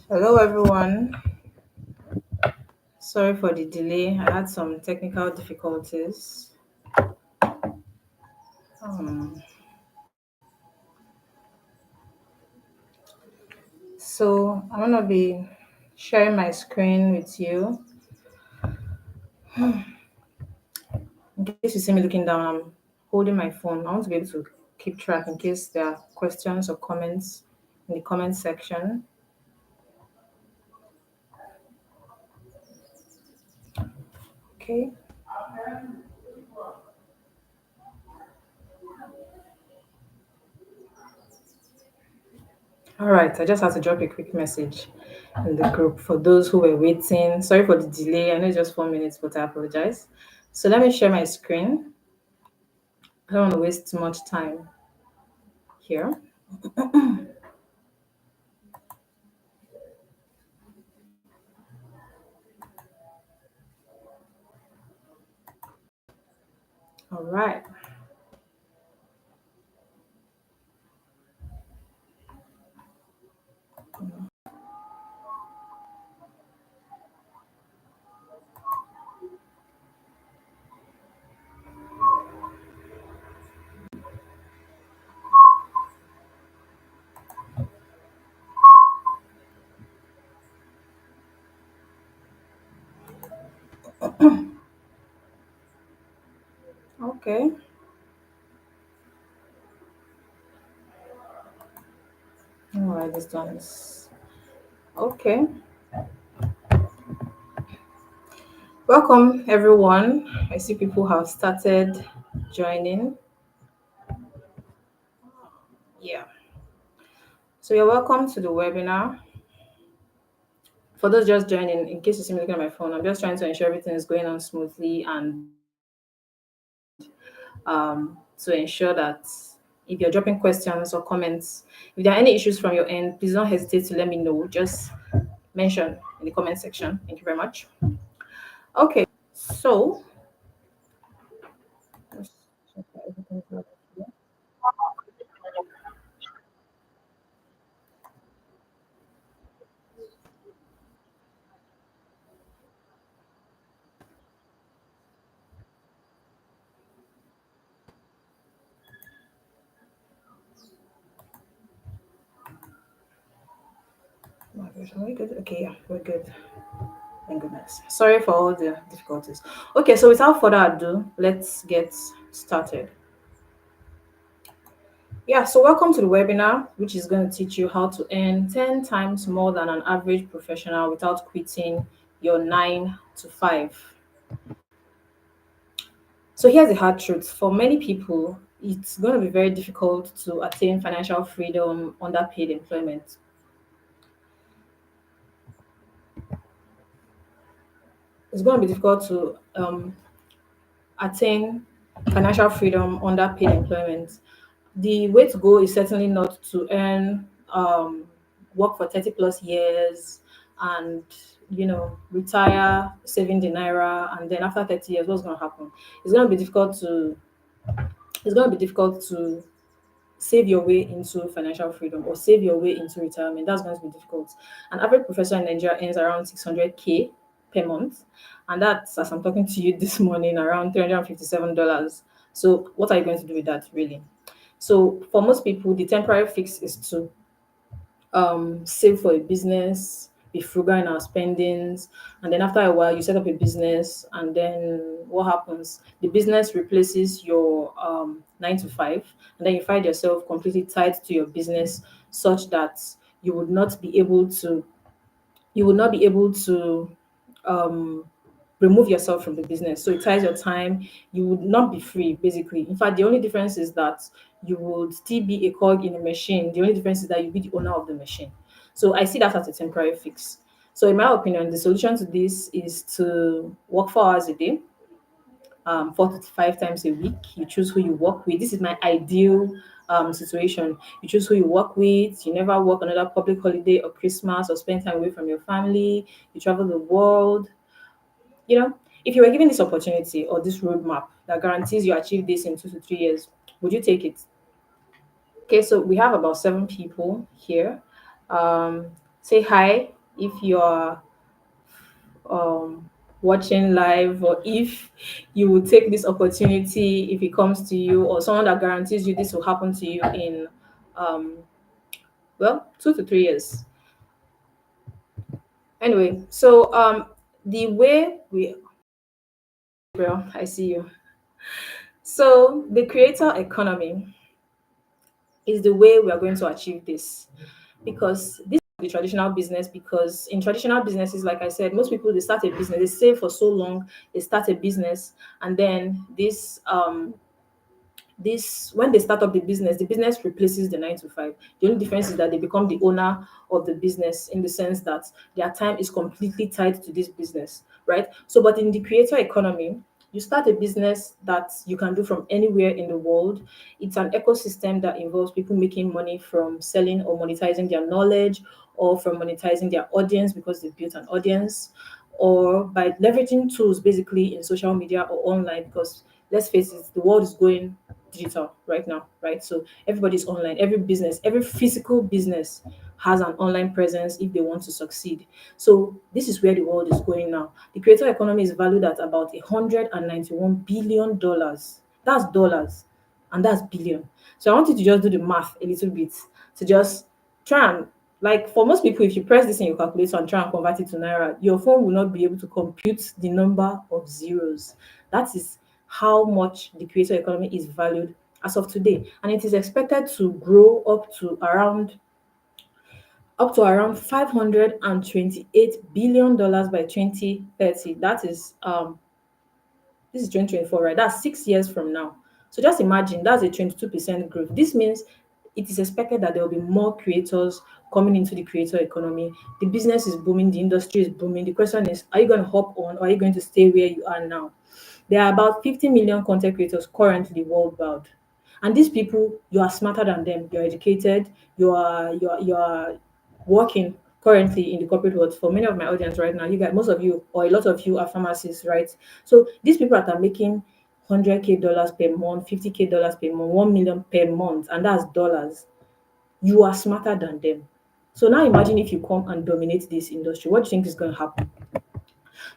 Hello, everyone. Sorry for the delay. I had some technical difficulties. Um, so I'm gonna be sharing my screen with you. In case you see me looking down, I'm holding my phone. I want to be able to keep track in case there are questions or comments in the comment section. Okay. All right. I just had to drop a quick message in the group for those who were waiting. Sorry for the delay. I know it's just 4 minutes, but I apologize. So let me share my screen. I don't want to waste too much time here. All right. Okay. All right. This one is okay. Welcome, everyone. I see people have started joining. Yeah. So you're welcome to the webinar. For those just joining, in case you see me looking at my phone, I'm just trying to ensure everything is going on smoothly and to ensure that if you're dropping questions or comments, if there are any issues from your end, please don't hesitate to let me know. Just mention in the comment section. Thank you very much. Okay, so oh my gosh, are we good? Okay, yeah, we're good. Thank goodness. Sorry for all the difficulties. Okay, so without further ado, let's get started. Yeah, so welcome to the webinar, which is going to teach you how to earn 10 times more than an average professional without quitting your 9 to 5. So here's the hard truth. For many people, it's going to be very difficult to attain financial freedom under paid employment. It's going to be difficult to attain financial freedom under paid employment. The way to go is certainly not to earn work for 30 plus years and retire saving the naira, and then after 30 years what's going to happen? It's going to be difficult to save your way into financial freedom or save your way into retirement. That's going to be difficult. An average professor in Nigeria earns around 600K per month, and that's, as I'm talking to you this morning, around $357. So what are you going to do with that, really? So for most people, the temporary fix is to save for a business, be frugal in our spendings, and then after a while, you set up a business, and then what happens? The business replaces your 9 to 5, and then you find yourself completely tied to your business, such that you would not be able to you will not be able to um, remove yourself from the business. So it ties your time. You would not be free, basically. In fact, the only difference is that you would still be a cog in a machine. The only difference is that you'll be the owner of the machine. So I see that as a temporary fix. So in my opinion, the solution to this is to work 4 hours a day, 4 to 5 times a week. You choose who you work with. This is my ideal situation. You choose who you work with. You never work another public holiday or Christmas or spend time away from your family. You travel the world. If you were given this opportunity or this roadmap that guarantees you achieve this in 2 to 3 years, would you take it? Okay, so we have about 7 people here. Say hi. if you're um, watching live, or if you will take this opportunity if it comes to you, or someone that guarantees you this will happen to you in, um, well, 2 to 3 years. Anyway, so the way we, well, I see you. So the creator economy is the way we are going to achieve this, because this is the traditional business. Because in traditional businesses, like I said, most people, they start a business, they save for so long, they start a business, and then this when they start up the business replaces the 9 to 5. The only difference is that they become the owner of the business, in the sense that their time is completely tied to this business, right? So but in the creator economy, you start a business that you can do from anywhere in the world. It's an ecosystem that involves people making money from selling or monetizing their knowledge, or from monetizing their audience because they've built an audience, or by leveraging tools basically in social media or online. Because let's face it, the world is going digital right now, right? So everybody's online. Every business, every physical business has an online presence if they want to succeed. So this is where the world is going now. The creator economy is valued at about $191 billion. That's dollars, and that's billion. So I want you to just do the math a little bit, to just try and, like, for most people, if you press this in your calculator and try and convert it to naira, your phone will not be able to compute the number of zeros. That is how much the creator economy is valued as of today, and it is expected to grow up to around $528 billion by 2030. That is this is 2024, right? That's 6 years from now. So just imagine, that's a 22% growth. This means it is expected that there will be more creators coming into the creator economy. The business is booming, the industry is booming. The question is, are you going to hop on, or are you going to stay where you are now? There are about 50 million content creators currently worldwide. And these people, you are smarter than them. You're educated. You are working currently in the corporate world. For many of my audience right now, you guys, most of you, or a lot of you, are pharmacists, right? So these people that are making 100K dollars per month, 50K dollars per month, 1 million per month, and that's dollars. You are smarter than them. So now imagine if you come and dominate this industry. What do you think is going to happen?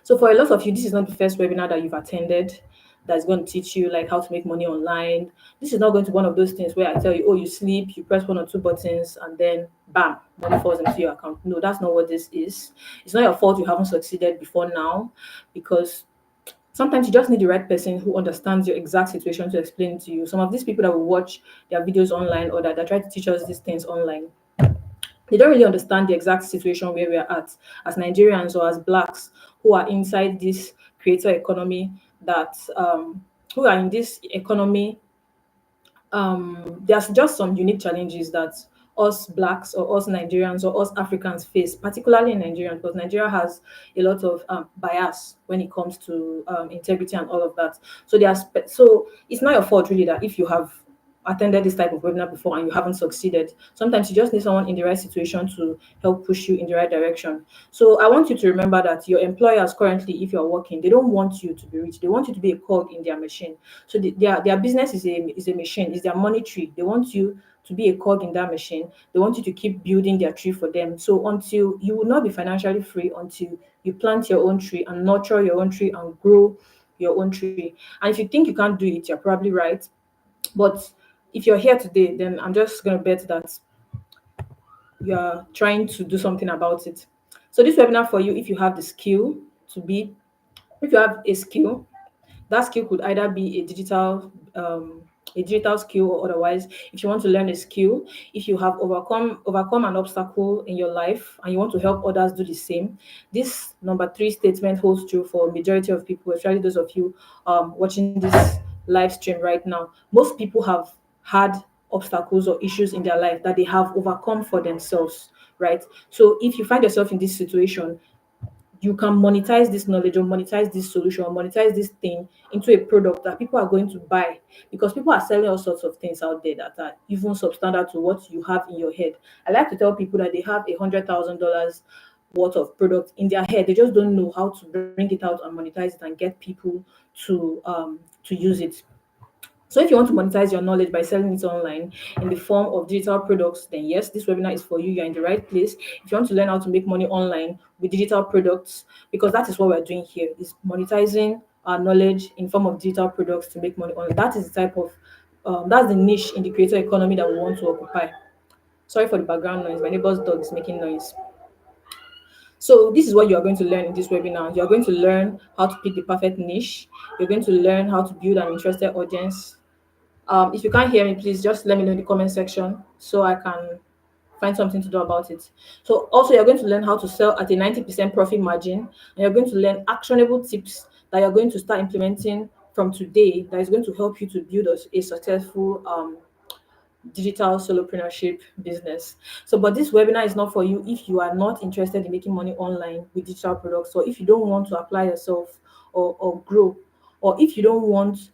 So for a lot of you, this is not the first webinar that you've attended that's going to teach you like how to make money online. This is not going to be one of those things where I tell you, oh, you sleep, you press one or two buttons, and then bam, money falls into your account. No, that's not what this is. It's not your fault you haven't succeeded before now, because sometimes you just need the right person who understands your exact situation to explain it to you. Some of these people that will watch their videos online, or that try to teach us these things online, they don't really understand the exact situation where we are at as Nigerians, or as blacks who are inside this creator economy, that who are in this economy. There's just some unique challenges that us blacks, or us Nigerians, or us Africans face, particularly in Nigeria, because Nigeria has a lot of bias when it comes to integrity and all of that. So it's not your fault really that if you have attended this type of webinar before and you haven't succeeded. Sometimes you just need someone in the right situation to help push you in the right direction. So I want you to remember that your employers currently, if you're working, they don't want you to be rich. They want you to be a cog in their machine. So their business is a machine, is their money tree. They want you to be a cog in that machine. They want you to keep building their tree for them. So until you will not be financially free, until you plant your own tree and nurture your own tree and grow your own tree. And if you think you can't do it, you're probably right. But if you're here today, then I'm just gonna bet that you're trying to do something about it. So this webinar for you, if you have the skill to be, if you have a skill, that skill could either be a digital skill, or otherwise, if you want to learn a skill, if you have overcome an obstacle in your life and you want to help others do the same, this number three statement holds true for majority of people, especially those of you watching this live stream right now. Most people have had obstacles or issues in their life that they have overcome for themselves, right? So if you find yourself in this situation, you can monetize this knowledge, or monetize this solution, or monetize this thing into a product that people are going to buy, because people are selling all sorts of things out there that are even substandard to what you have in your head. I like to tell people that they have $100,000 worth of product in their head. They just don't know how to bring it out and monetize it and get people to use it. So if you want to monetize your knowledge by selling it online in the form of digital products, then yes, this webinar is for you. You're in the right place. If you want to learn how to make money online with digital products, because that is what we're doing here, is monetizing our knowledge in form of digital products to make money online. That is the type of that's the niche in the creator economy that we want to occupy. Sorry for the background noise. My neighbor's dog is making noise. So this is what you are going to learn in this webinar. You are going to learn how to pick the perfect niche. You're going to learn how to build an interested audience. If you can't hear me, please just let me know in the comment section so I can find something to do about it. So also you're going to learn how to sell at a 90% profit margin, and you're going to learn actionable tips that you're going to start implementing from today that is going to help you to build a successful digital solopreneurship business. So, but this webinar is not for you if you are not interested in making money online with digital products, or if you don't want to apply yourself or grow, or if you don't want,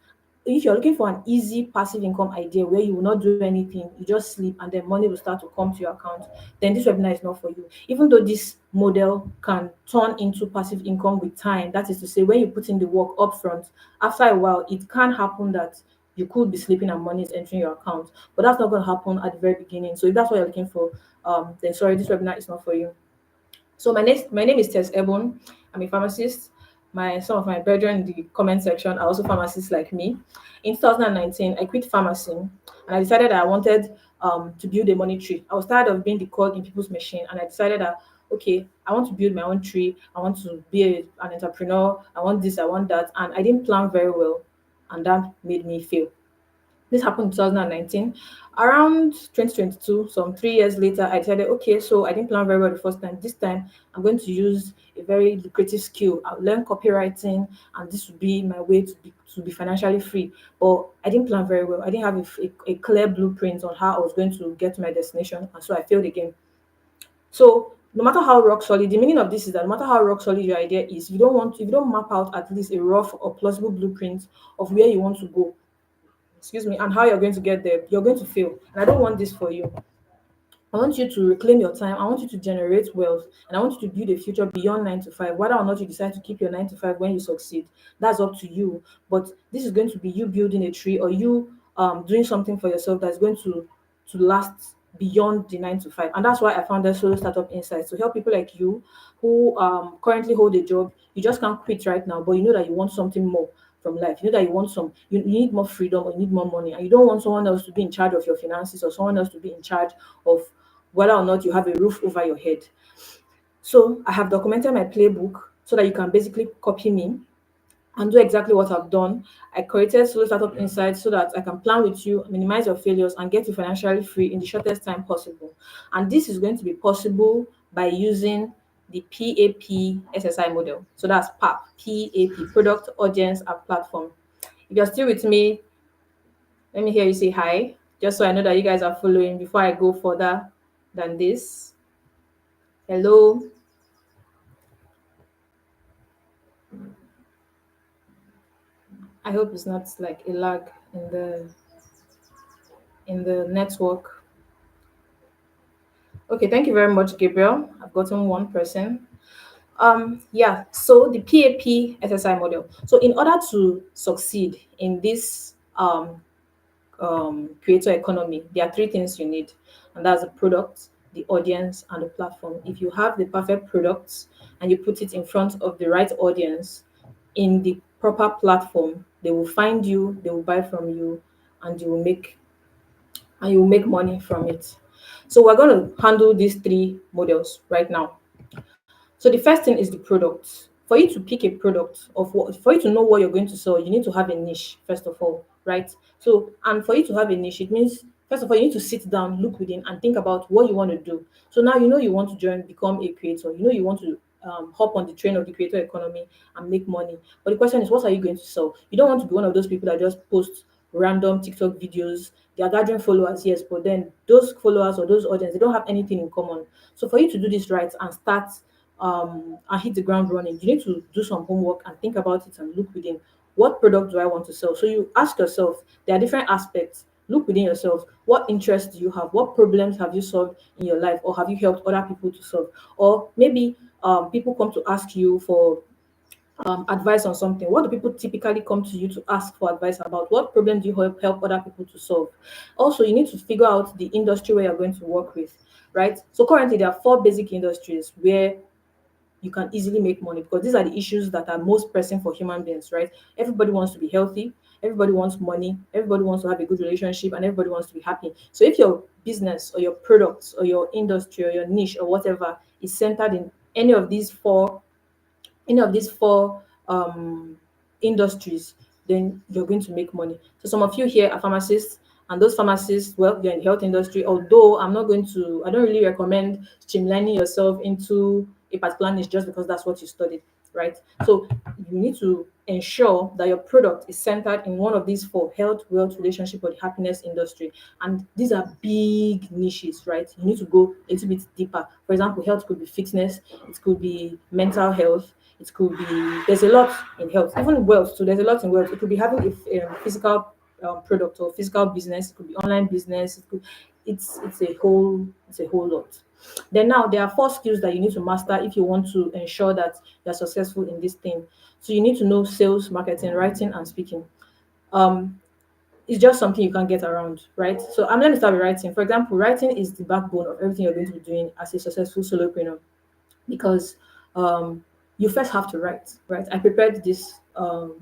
if you're looking for an easy passive income idea where you will not do anything, you just sleep and then money will start to come to your account, then this webinar is not for you. Even though this model can turn into passive income with time, that is to say, when you put in the work upfront, after a while, it can happen that you could be sleeping and money is entering your account, but that's not going to happen at the very beginning. So if that's what you're looking for, then sorry, this webinar is not for you. So my name is Tess Ebon. I'm a pharmacist. Some of my brethren in the comment section are also pharmacists like me. In 2019, I quit pharmacy and I decided that I wanted to build a money tree. I was tired of being the cog in people's machine, and I decided that okay, I want to build my own tree. I want to be an entrepreneur. I want this. I want that, and I didn't plan very well, and that made me fail. This happened in 2019. Around 2022, some 3 years later, I decided, okay, so I didn't plan very well the first time. This time, I'm going to use a very lucrative skill. I'll learn copywriting, and this would be my way to be financially free. But I didn't plan very well. I didn't have a clear blueprint on how I was going to get to my destination, and so I failed again. So no matter how rock solid, the meaning of this is that no matter how rock solid your idea is, if you don't map out at least a rough or plausible blueprint of where you want to go, excuse me, and how you're going to get there, you're going to fail. And I don't want this for you. I want you to reclaim your time. I want you to generate wealth, and I want you to build a future beyond 9 to 5. Whether or not you decide to keep your 9 to 5 when you succeed, that's up to you. But this is going to be you building a tree, or you doing something for yourself that's going to last beyond the 9 to 5. And that's why I founded Solo Startup Insights, to help people like you who currently hold a job. You just can't quit right now, but you know that you want something more from life. You know that you need more freedom, or you need more money, and you don't want someone else to be in charge of your finances, or someone else to be in charge of whether or not you have a roof over your head. So I have documented my playbook so that you can basically copy me and do exactly what I've done. I created Solo Startup Insights so that I can plan with you, minimize your failures, and get you financially free in the shortest time possible. And this is going to be possible by using the PAP SSI model. So that's PAP, Product, Audience, and Platform. If you're still with me, let me hear you say hi, just so I know that you guys are following before I go further than this. Hello. I hope it's not like a lag in the network. Okay, thank you very much, Gabriel. I've gotten one person. Yeah, so the PAP SSI model. So in order to succeed in this creator economy, there are three things you need, and that's the product, the audience, and the platform. If you have the perfect products and you put it in front of the right audience in the proper platform, they will find you, they will buy from you, and you will make money from it. So we're going to handle these three models right now. So the first thing is the product. For you to pick a product for you to know what you're going to sell, you need to have a niche first of all, right? So, and for you to have a niche, it means first of all you need to sit down, look within, and think about what you want to do. So now you know you want to become a creator. You know you want to hop on the train of the creator economy and make money. But the question is, what are you going to sell? You don't want to be one of those people that just post random TikTok videos. They are gathering followers, yes, but then those followers or those audience, they don't have anything in common. So for you to do this right and start and hit the ground running, you need to do some homework and think about it and look within. What product do I want to sell? So you ask yourself, there are different aspects. Look within yourself. What interests do you have? What problems have you solved in your life, or have you helped other people to solve? Or maybe people come to ask you for advice on something, what do people typically come to you to ask for advice about? What problem do you help other people to solve? Also, you need to figure out the industry where you're going to work with, right? So currently there are four basic industries where you can easily make money, because these are the issues that are most pressing for human beings, right? Everybody wants to be healthy, everybody wants money, everybody wants to have a good relationship, and everybody wants to be happy. So if your business or your products or your industry or your niche or whatever is centered in any of these four any of these four industries, then you're going to make money. So some of you here are pharmacists, and those pharmacists, well, they're in the health industry. Although I don't really recommend streamlining yourself into a particular niche just because that's what you studied, right? So you need to ensure that your product is centered in one of these four: health, wealth, relationship, or the happiness industry. And these are big niches, right? You need to go a little bit deeper. For example, health could be fitness, it could be mental health, it could be, there's a lot in health, even wealth. So there's a lot in wealth. It could be having a physical product or physical business. It could be online business. It's a whole lot. Then now there are four skills that you need to master if you want to ensure that you're successful in this thing. So you need to know sales, marketing, writing, and speaking. Um, it's just something you can get around, right? So I'm going to start with writing. For example, writing is the backbone of everything you're going to be doing as a successful solopreneur, because um, you first have to write, right? I prepared this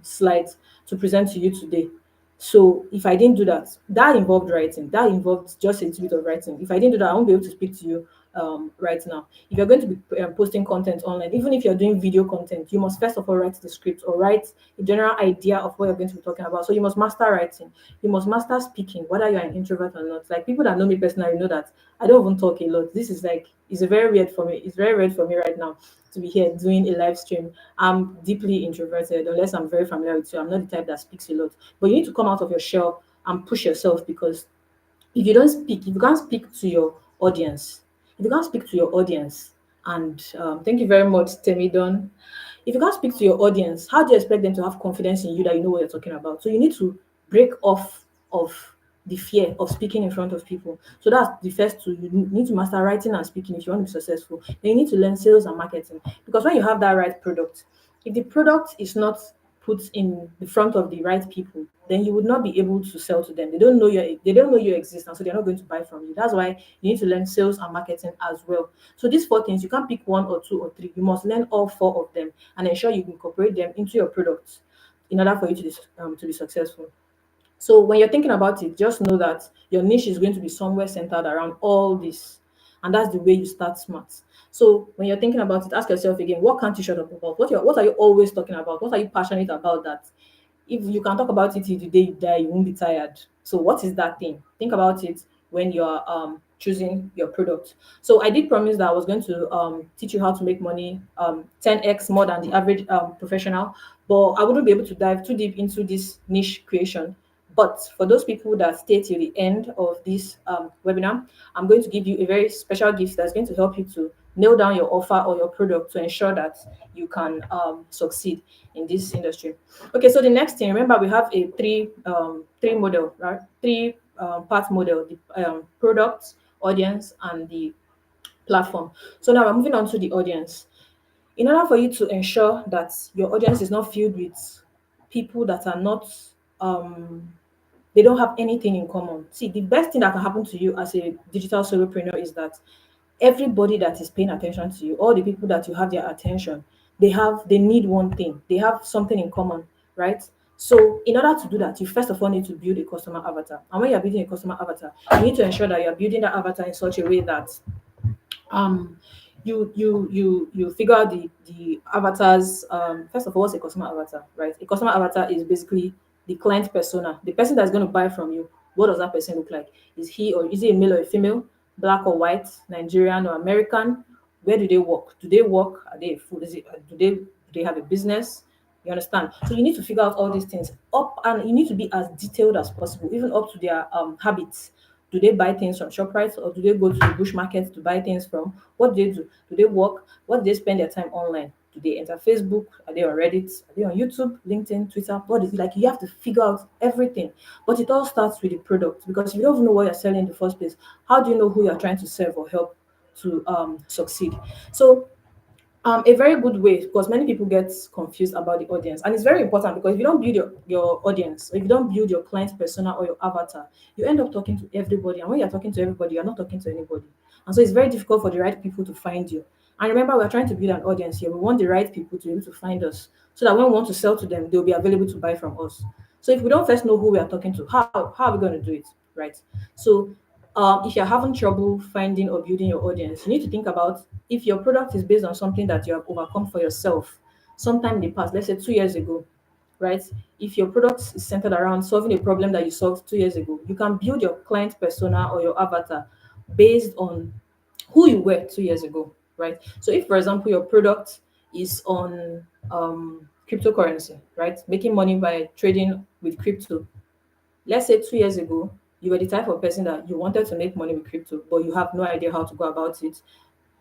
slides to present to you today. So if I didn't do that, that involved writing. That involved just a little bit of writing. If I didn't do that, I won't be able to speak to you right now. If you're going to be posting content online, even if you're doing video content, you must first of all write the script or write a general idea of what you're going to be talking about. So you must master writing. You must master speaking, whether you're an introvert or not. Like people that know me personally know that I don't even talk a lot. This is like, it's very weird for me. It's very weird for me right now to be here doing a live stream. I'm deeply introverted, unless I'm very familiar with you. I'm not the type that speaks a lot. But you need to come out of your shell and push yourself, because if you can't speak to your audience, if you can't speak to your audience, and thank you very much, Temidon. If you can't speak to your audience, how do you expect them to have confidence in you that you know what you're talking about? So you need to break off of the fear of speaking in front of people. So that's the first two. You need to master writing and speaking if you want to be successful. Then you need to learn sales and marketing, because when you have that right product, if the product is not put in the front of the right people, then you would not be able to sell to them. They don't know you exist, and so they're not going to buy from you. That's why you need to learn sales and marketing as well. So these four things, you can't pick one or two or three. You must learn all four of them and ensure you incorporate them into your products in order for you to be successful. So when you're thinking about it, just know that your niche is going to be somewhere centered around all this. And that's the way you start smart. So when you're thinking about it, ask yourself again, what can't you shut up about? What are you always talking about? What are you passionate about that if you can talk about it till the day you die, you won't be tired? So what is that thing? Think about it when you're choosing your product. So I did promise that I was going to teach you how to make money 10x more than the average professional, but I wouldn't be able to dive too deep into this niche creation. But for those people that stay till the end of this webinar, I'm going to give you a very special gift that's going to help you to nail down your offer or your product to ensure that you can succeed in this industry. Okay, so the next thing, remember we have a three model, right? Three part model: the product, audience, and the platform. So now we're moving on to the audience. In order for you to ensure that your audience is not filled with people that are not um they don't have anything in common. See, the best thing that can happen to you as a digital solopreneur is that everybody that is paying attention to you, all the people that you have their attention, they need one thing. They have something in common, right? So in order to do that, you first of all need to build a customer avatar. And when you're building a customer avatar, you need to ensure that you're building that avatar in such a way that um you figure out the avatars. First of all, what's a customer avatar, right? A customer avatar is basically the client persona, the person that's going to buy from you. What does that person look like? Is he a male or a female, black or white, Nigerian or American? Where do they work? Are they a food? Do they have a business? You understand? So you need to figure out all these things up, and you need to be as detailed as possible, even up to their habits. Do they buy things from ShopRite, or do they go to the bush market to buy things from? What do they do? Do they work? What do they spend their time online? Do they enter Facebook? Are they on Reddit? Are they on YouTube, LinkedIn, Twitter? What is it like? You have to figure out everything. But it all starts with the product, because if you don't even know what you're selling in the first place, how do you know who you're trying to serve or help to succeed? So A very good way, because many people get confused about the audience, and it's very important because if you don't build your audience, or if you don't build your client persona or your avatar, you end up talking to everybody, and when you're talking to everybody, you're not talking to anybody, and so it's very difficult for the right people to find you. And remember, we're trying to build an audience here. We want the right people to be able to find us, so that when we want to sell to them, they'll be available to buy from us. So if we don't first know who we are talking to, how are we going to do it, right? So if you're having trouble finding or building your audience, you need to think about if your product is based on something that you have overcome for yourself sometime in the past, let's say 2 years ago, right? If your product is centered around solving a problem that you solved 2 years ago, you can build your client persona or your avatar based on who you were 2 years ago, right? So if, for example, your product is on cryptocurrency, right? Making money by trading with crypto. Let's say 2 years ago, you were the type of person that you wanted to make money with crypto, but you have no idea how to go about it.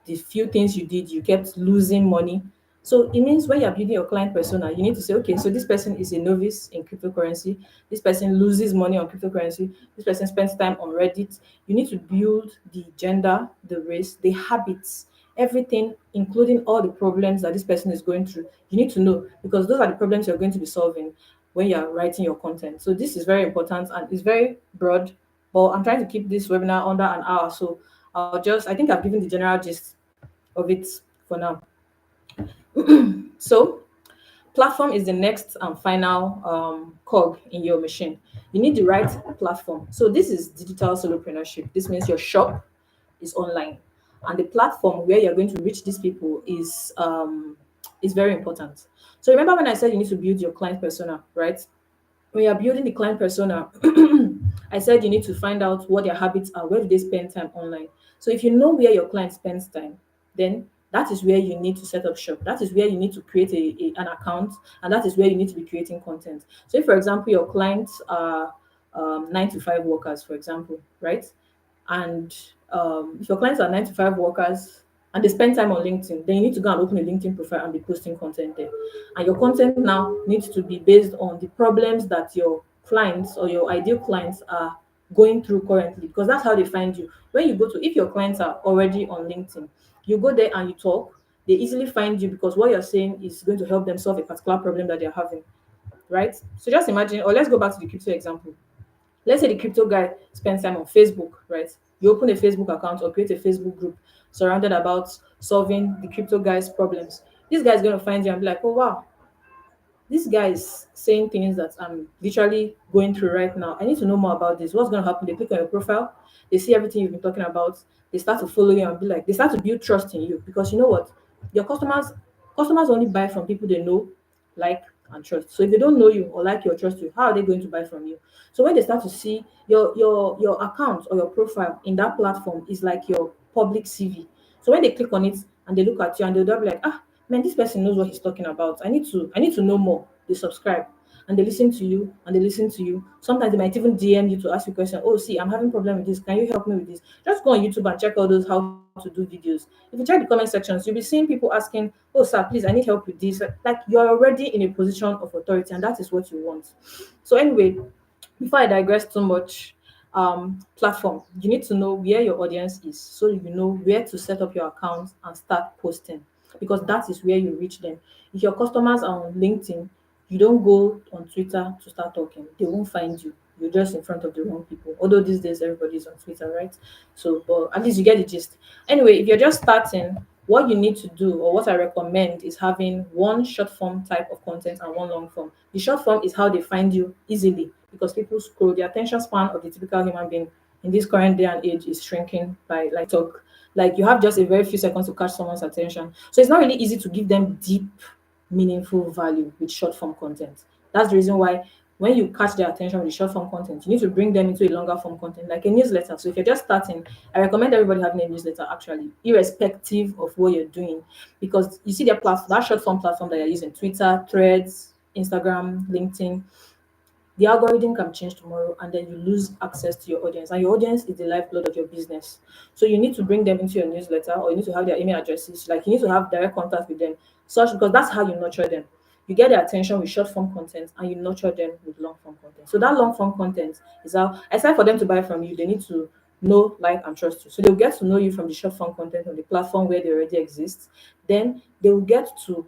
The few things you did, you kept losing money. So it means when you're building your client persona, you need to say, okay, so this person is a novice in cryptocurrency. This person loses money on cryptocurrency. This person spends time on Reddit. You need to build the gender, the race, the habits, everything, including all the problems that this person is going through. You need to know, because those are the problems you're going to be solving when you're writing your content. So this is very important and it's very broad, but I'm trying to keep this webinar under an hour. So I think I've given the general gist of it for now. So platform is the next and final cog in your machine. You need the right platform. So this is digital solopreneurship. This means your shop is online, and the platform where you're going to reach these people is very important. So remember when I said you need to build your client persona, right? When you're building the client persona, I said you need to find out what their habits are. Where do they spend time online? So if you know where your client spends time, then that is where you need to set up shop. That is where you need to create an account, and that is where you need to be creating content. So if, for example, your clients are 9 to 5 workers, for example, right? And if your clients are 9 to 5 workers and they spend time on LinkedIn, then you need to go and open a LinkedIn profile and be posting content there. And your content now needs to be based on the problems that your clients or your ideal clients are going through currently, because that's how they find you. When you go to, if your clients are already on LinkedIn, you go there and you talk, they easily find you because what you're saying is going to help them solve a particular problem that they're having, right? So just imagine, or let's go back to the crypto example. Let's say the crypto guy spends time on Facebook, right? You open a Facebook account or create a Facebook group surrounded about solving the crypto guy's problems. This guy's going to find you and be like, oh, wow, this guy is saying things that I'm literally going through right now. I need to know more about this. What's going to happen? They click on your profile, they see everything you've been talking about, they start to follow you and be like, they start to build trust in you, because you know what? Your customers only buy from people they know, like, and trust. So if they don't know you or like you or trust you, how are they going to buy from you? So when they start to see your account or your profile in that platform is like your public CV. So when they click on it and they look at you and they'll be like, ah, man, this person knows what he's talking about. I need to know more. They subscribe and they listen to you and they listen to you. Sometimes they might even DM you to ask you a question. Oh, see, I'm having problem with this. Can you help me with this? Just go on YouTube and check all those how to do videos. If you check the comment sections, you'll be seeing people asking, oh, sir, please, I need help with this. Like you're already in a position of authority, and that is what you want. So anyway, before I digress too much, platform, you need to know where your audience is, so you know where to set up your account and start posting, because that is where you reach them. If your customers are on LinkedIn, you don't go on Twitter to start talking. They won't find you. You're just in front of the wrong people. Although these days everybody's on Twitter, right? So, but at least you get the gist. Anyway, if you're just starting, what you need to do, or what I recommend, is having one short form type of content and one long form. The short form is how they find you easily, because people scroll. The attention span of the typical human being in this current day and age is shrinking by like talk. Like you have just a very few seconds to catch someone's attention. So it's not really easy to give them deep, meaningful value with short form content. That's the reason why when you catch their attention with the short form content, you need to bring them into a longer form content, like a newsletter. So if you're just starting, I recommend everybody having a newsletter actually, irrespective of what you're doing, because you see their platform, that short form platform that you're using, Twitter, Threads, Instagram, LinkedIn, the algorithm can change tomorrow, and then you lose access to your audience, and your audience is the lifeblood of your business. So you need to bring them into your newsletter, or you need to have their email addresses, like you need to have direct contact with them, such, because that's how you nurture them. You get their attention with short form content and you nurture them with long form content. So that long form content is how, aside for them to buy from you, they need to know, like, and trust you. So they'll get to know you from the short form content on the platform where they already exist. Then they will get to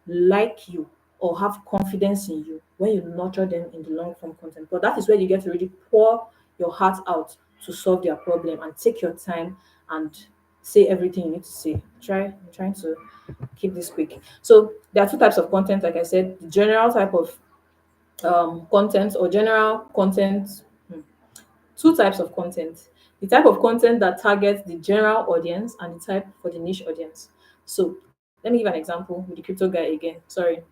like you or have confidence in you when you nurture them in the long form content. But that is where you get to really pour your heart out to solve their problem and take your time and say everything you need to say. I'm trying to keep this quick. So there are two types of content, like I said, the general type of content or general content. Two types of content: the type of content that targets the general audience and the type for the niche audience. So let me give an example with the crypto guy again. Sorry.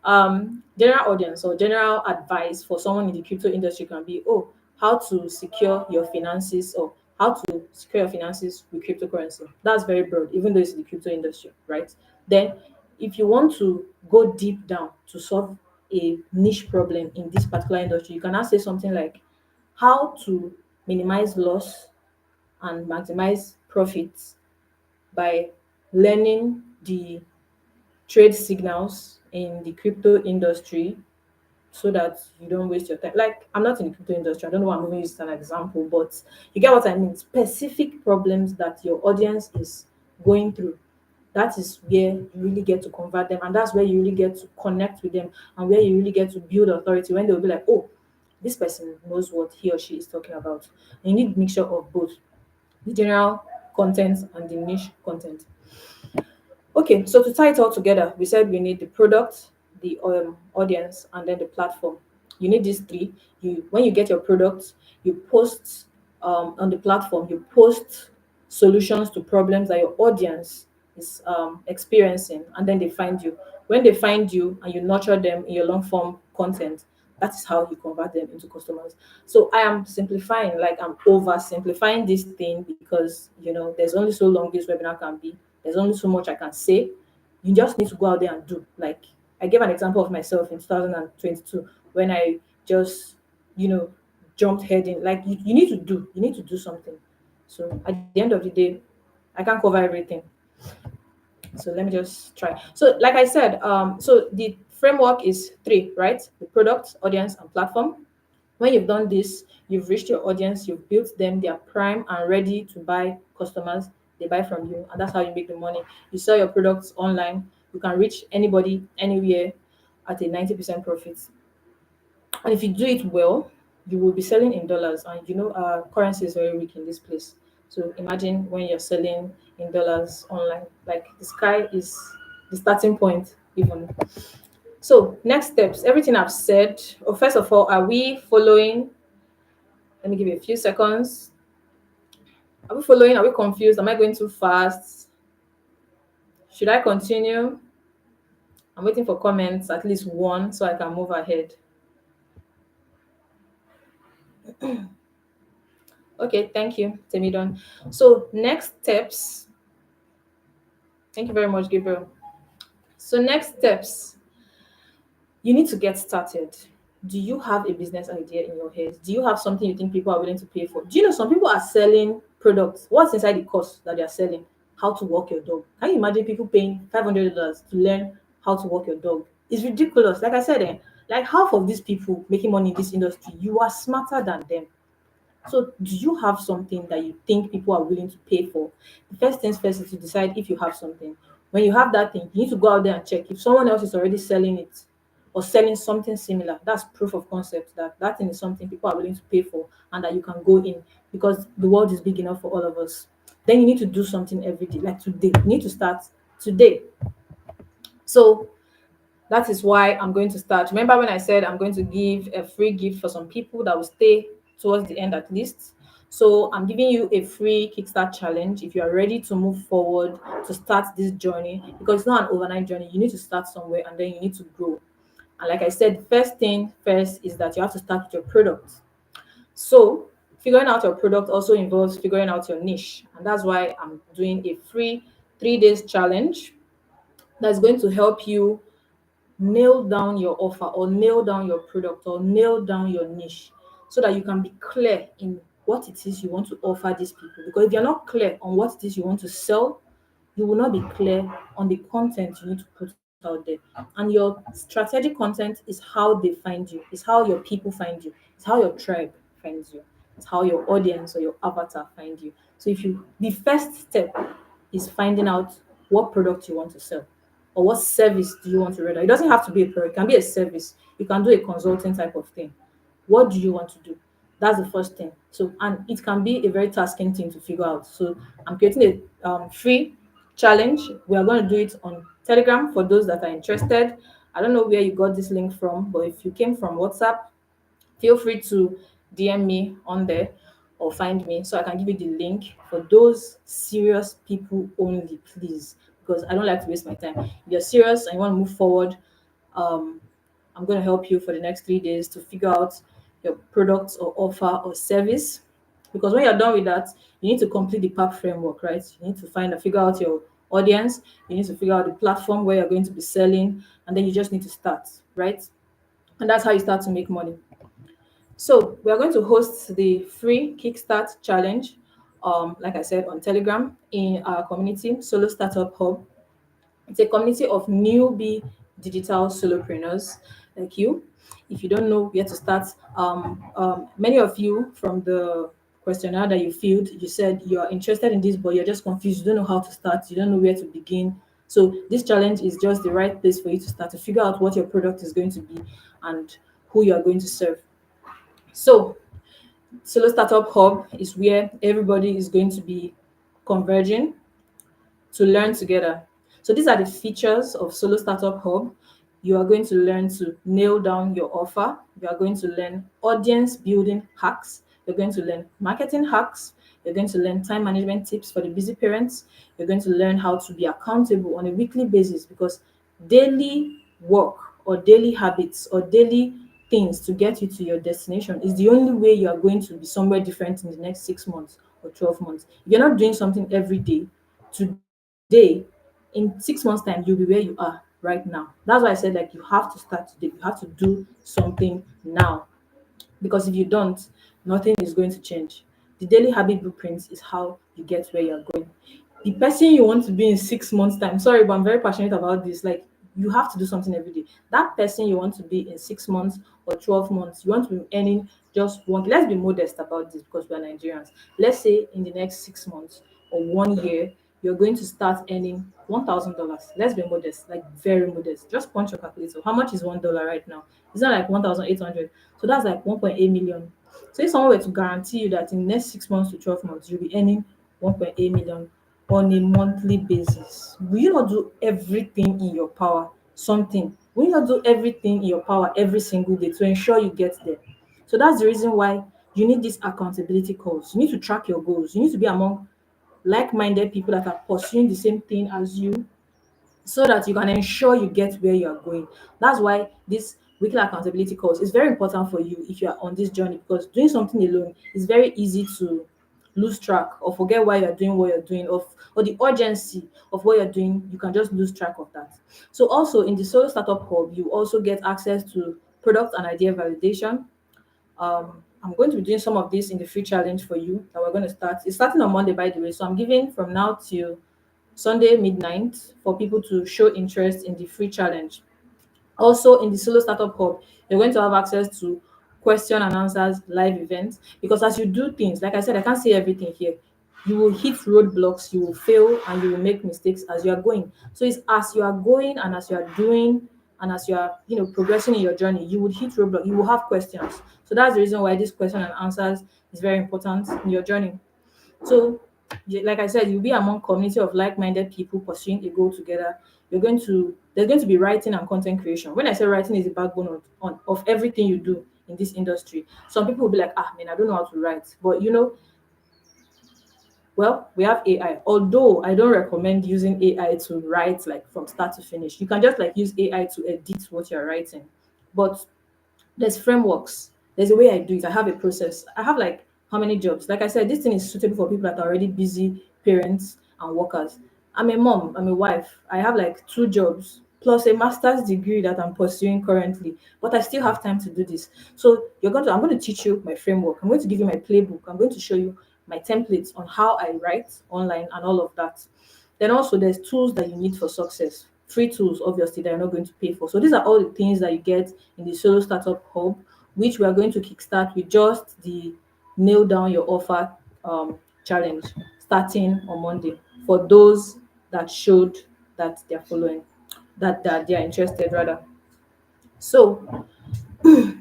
General audience or general advice for someone in the crypto industry can be, oh, how to secure your finances or how to secure your finances with cryptocurrency. That's very broad, even though it's in the crypto industry, right? Then if you want to go deep down to solve a niche problem in this particular industry, you can now say something like how to minimize loss and maximize profits by learning the trade signals in the crypto industry so that you don't waste your time. Like, I'm not in the crypto industry. I don't know why I'm going to use it as an example, but you get what I mean. Specific problems that your audience is going through. That is where you really get to convert them, and that's where you really get to connect with them, and where you really get to build authority when they'll be like, oh, this person knows what he or she is talking about. And you need mixture of both the general content and the niche content. Okay, so to tie it all together, we said we need the product, the audience, and then the platform. You need these three. You when you get your product, you post on the platform. You post solutions to problems that your audience is experiencing, and then they find you. When they find you and you nurture them in your long form content, that is how you convert them into customers. So I am simplifying, like I'm oversimplifying this thing because there's only so long this webinar can be. There's only so much I can say. You just need to go out there and do. Like, I gave an example of myself in 2022 when I just, you know, jumped head in. Like, you need to do. You need to do something. So at the end of the day, I can't cover everything. So let me just try. So like I said, so the framework is three, right? The product, audience, and platform. When you've done this, you've reached your audience, you've built them, they are prime and ready to buy customers. They buy from you, and that's how you make the money. You sell your products online, you can reach anybody, anywhere at a 90% profit. And if you do it well, you will be selling in dollars. And our currency is very weak in this place. So imagine when you're selling in dollars online, like the sky is the starting point, even. So, next steps, everything I've said. Oh, first of all, are we following? Let me give you a few seconds. Are we following? Are we confused? Am I going too fast? Should I continue? I'm waiting for comments, at least one, so I can move ahead. Okay, thank you, Temidon. So, next steps. Thank you very much, Gabriel. So, next steps, you need to get started. Do you have a business idea in your head? Do you have something you think people are willing to pay for? Do you know some people are selling products? What's inside the course that they are selling? How to walk your dog. Can you imagine people paying $500 to learn how to walk your dog? It's ridiculous. Like I said, like half of these people making money in this industry, you are smarter than them. So, do you have something that you think people are willing to pay for? The first things first is to decide if you have something. When you have that thing, you need to go out there and check if someone else is already selling it or selling something similar. That's proof of concept that that thing is something people are willing to pay for and that you can go in because the world is big enough for all of us. Then you need to do something every day, like today. You need to start today. So, that is why I'm going to start. Remember when I said I'm going to give a free gift for some people that will stay towards the end at least? So I'm giving you a free Kickstart challenge if you are ready to move forward to start this journey because it's not an overnight journey. You need to start somewhere and then you need to grow. And like I said, first thing first is that you have to start with your product. So figuring out your product also involves figuring out your niche. And that's why I'm doing a free 3 days challenge that's going to help you nail down your offer or nail down your product or nail down your niche so that you can be clear in what it is you want to offer these people. Because if you're not clear on what it is you want to sell, you will not be clear on the content you need to put out there. And your strategic content is how they find you, it's how your people find you, it's how your tribe finds you. It's how your audience or your avatar find you. So if you the first step is finding out what product you want to sell or what service do you want to render. It doesn't have to be a product, it can be a service. You can do a consulting type of thing. What do you want to do? That's the first thing. So, and it can be a very tasking thing to figure out. So, I'm creating a free challenge. We are going to do it on Telegram for those that are interested. I don't know where you got this link from, but if you came from WhatsApp, feel free to DM me on there or find me so I can give you the link for those serious people only, please. Because I don't like to waste my time. If you're serious and you want to move forward, um, I'm going to help you for the next 3 days to figure out your product or offer or service. Because when you're done with that, you need to complete the PAP framework, right? You need to find and figure out your audience. You need to figure out the platform where you're going to be selling, and then you just need to start, right? And that's how you start to make money. So we are going to host the free Kickstart challenge, like I said, on Telegram in our community, Solo Startup Hub. It's a community of newbie digital solopreneurs like you. If you don't know where to start, many of you from the questionnaire that you filled, you said you're interested in this, but you're just confused. You don't know how to start. You don't know where to begin. So this challenge is just the right place for you to start to figure out what your product is going to be and who you are going to serve. So Solo Startup Hub is where everybody is going to be converging to learn together. So these are the features of Solo Startup Hub. You are going to learn to nail down your offer. You are going to learn audience building hacks. You're going to learn marketing hacks. You're going to learn time management tips for the busy parents. You're going to learn how to be accountable on a weekly basis because daily work or daily habits or daily things to get you to your destination is the only way you are going to be somewhere different in the next 6 months or 12 months. If you're not doing something every day, today, in 6 months' time, you'll be where you are right now. That's why I said like you have to start today. You have to do something now because if you don't, nothing is going to change. The daily habit blueprint is how you get where you're going. The person you want to be in 6 months' time, sorry, but I'm very passionate about this. Like, you have to do something every day. That person you want to be in 6 months or 12 months, you want to be earning just one. Let's be modest about this because we're Nigerians. Let's say in the next 6 months or 1 year, you're going to start earning $1,000. Let's be modest, like very modest. Just punch your calculator. How much is $1 right now? It's not like 1,800. So that's like 1.8 million. So if someone were to guarantee you that in the next 6 months to 12 months, you'll be earning 1.8 million on a monthly basis, will you not do everything in your power? Something. Will you not do everything in your power every single day to ensure you get there? So that's the reason why you need these accountability calls. You need to track your goals. You need to be among like-minded people that are pursuing the same thing as you so that you can ensure you get where you are going. That's why this weekly accountability calls is very important for you if you are on this journey because doing something alone is very easy to lose track or forget why you're doing what you're doing or the urgency of what you're doing. You can just lose track of that. So also in the solo startup hub, you also get access to product and idea validation. I'm going to be doing some of this in the free challenge for you that we're going to start. It's starting on Monday, by the way. So I'm giving from now till Sunday midnight for people to show interest in the free challenge. Also, in the Solo Startup Hub, you're going to have access to question and answers live events because as you do things, like I said, I can't say everything here. You will hit roadblocks, you will fail, and you will make mistakes as you are going. So it's as you are going and as you are doing and as you are, progressing in your journey, you will hit roadblocks. You will have questions. So that's the reason why this question and answers is very important in your journey. So, like I said, you'll be among community of like-minded people pursuing a goal together. There's going to be writing and content creation. When I say writing is the backbone of everything you do in this industry. Some people will be like, man, I don't know how to write. But well, we have AI. Although I don't recommend using AI to write like from start to finish. You can just like use AI to edit what you're writing. But there's frameworks. There's a way I do it. I have a process. I have like how many jobs? Like I said, this thing is suitable for people that are already busy parents and workers. I'm a mom, I'm a wife. I have like 2 jobs plus a master's degree that I'm pursuing currently, but I still have time to do this. So I'm going to teach you my framework. I'm going to give you my playbook. I'm going to show you my templates on how I write online and all of that. Then also there's tools that you need for success. Free tools, obviously, that you're not going to pay for. So these are all the things that you get in the Solo Startup Hub, which we are going to kickstart with just the nail down your offer challenge starting on Monday for those that showed that they're following, that they are interested rather. So I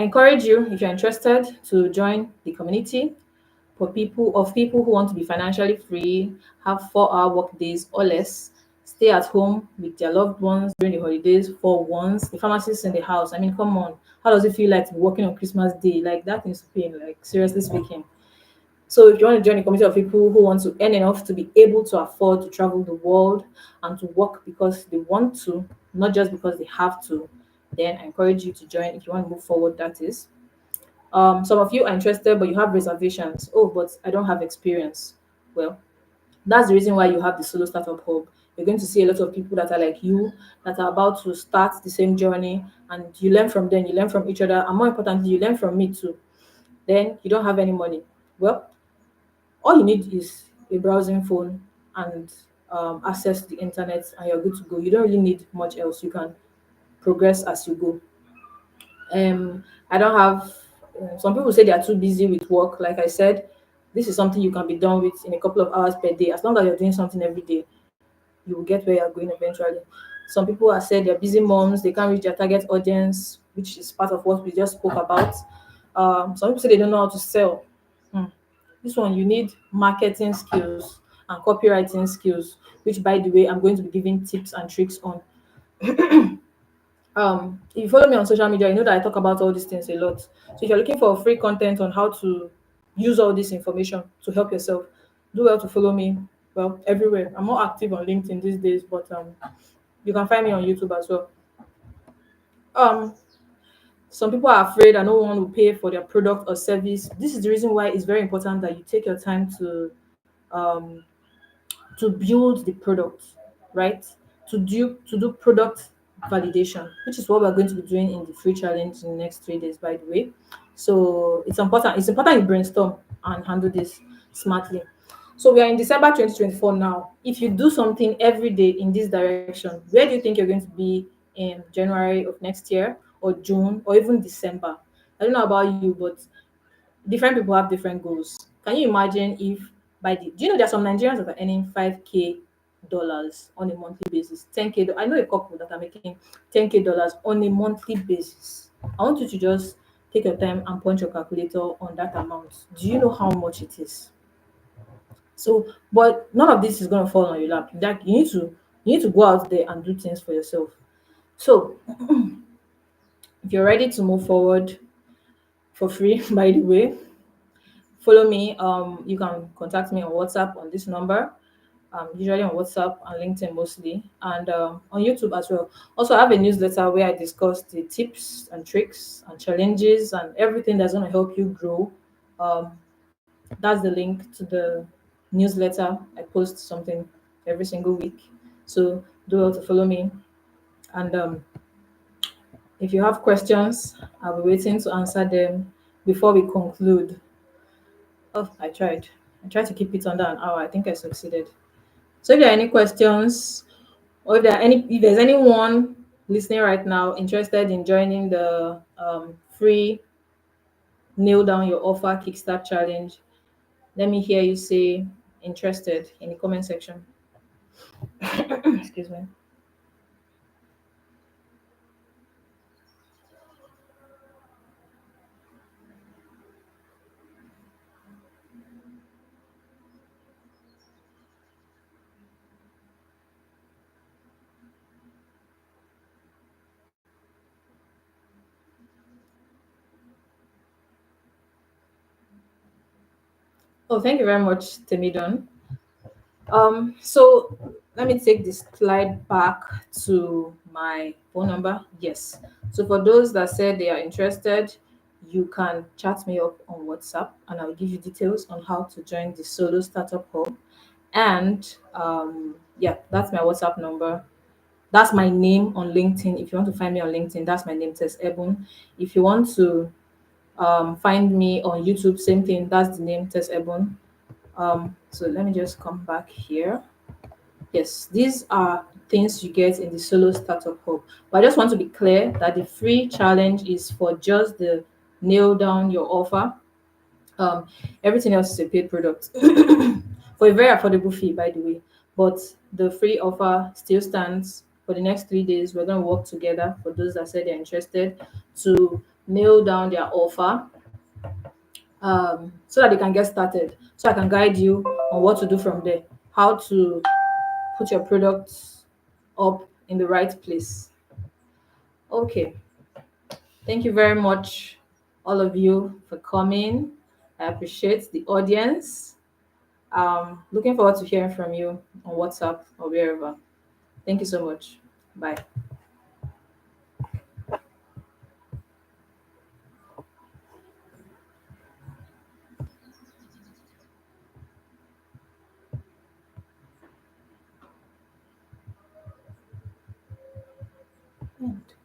encourage you, if you're interested, to join the community for people who want to be financially free, have 4-hour work days or less, stay at home with their loved ones during the holidays for once. The pharmacist in the house. I mean, come on. How does it feel like to be working on Christmas Day? Like that is pain, like seriously speaking. So if you want to join a community of people who want to earn enough to be able to afford to travel the world and to work because they want to, not just because they have to, then I encourage you to join if you want to move forward, that is. Some of you are interested, but you have reservations. Oh, but I don't have experience. Well, that's the reason why you have the Solo Startup Hub. You're going to see a lot of people that are like you, that are about to start the same journey, and you learn from them, you learn from each other, and more importantly, you learn from me too. Then you don't have any money. Well, all you need is a browsing phone and access to the internet, and you're good to go. You don't really need much else. You can progress as you go. I don't have. Some people say they are too busy with work. Like I said, this is something you can be done with in a couple of hours per day. As long as you're doing something every day, you will get where you're going eventually. Some people have said they're busy moms, they can't reach their target audience, which is part of what we just spoke about. Some people say they don't know how to sell. Hmm. This one, you need marketing skills and copywriting skills, which, by the way, I'm going to be giving tips and tricks on. If you follow me on social media, you know that I talk about all these things a lot. So if you're looking for free content on how to use all this information to help yourself, do well to follow me. Well, everywhere. I'm more active on LinkedIn these days, but you can find me on YouTube as well. Um, some people are afraid and no one will pay for their product or service. This is the reason why it's very important that you take your time um, to build the product, right? To do product validation, which is what we're going to be doing in the free challenge in the next 3 days, by the way. So it's important. It's important you brainstorm and handle this smartly. So we are in December 2024 now. If you do something every day in this direction, where do you think you're going to be in January of next year, or June, or even December? I don't know about you, but different people have different goals. Can you imagine if do you know there are some Nigerians that are earning 5K dollars on a monthly basis, 10K. I know a couple that are making 10K dollars on a monthly basis. I want you to just take your time and punch your calculator on that amount. Do you know how much it is? So, but none of this is going to fall on your lap. Like you need to go out there and do things for yourself. So, if you're ready to move forward for free, by the way, follow me. You can contact me on WhatsApp on this number. Usually on WhatsApp and LinkedIn mostly, and on YouTube as well. Also, I have a newsletter where I discuss the tips and tricks and challenges and everything that's going to help you grow. That's the link to the newsletter. I post something every single week, so do well to follow me. And if you have questions, I'll be waiting to answer them before we conclude. Oh, I tried to keep it under an hour. I think I succeeded. So if there are any questions, or if there's anyone listening right now interested in joining the free nail down your offer kickstart challenge, let me hear you say interested in the comment section. Excuse me. Oh, thank you very much, Temidon. So let me take this slide back to my phone number. Yes. So for those that said they are interested, you can chat me up on WhatsApp and I'll give you details on how to join the Solo Startup Hub. And yeah, that's my WhatsApp number. That's my name on LinkedIn. If you want to find me on LinkedIn, that's my name, Tess Ebon. If you want to find me on YouTube, same thing. That's the name, Tess Ebon. So let me just come back here. Yes, these are things you get in the Solo Startup Hub. But I just want to be clear that the free challenge is for just the nail down your offer. um, Everything else is a paid product for a very affordable fee, by the way. But the free offer still stands for the next 3 days. We're going to work together for those that said they're interested to nail down their offer, so that they can get started. So I can guide you on what to do from there, how to put your products up in the right place. Okay. Thank you very much, all of you, for coming. I appreciate the audience. Looking forward to hearing from you on WhatsApp or wherever. Thank you so much. Bye. End.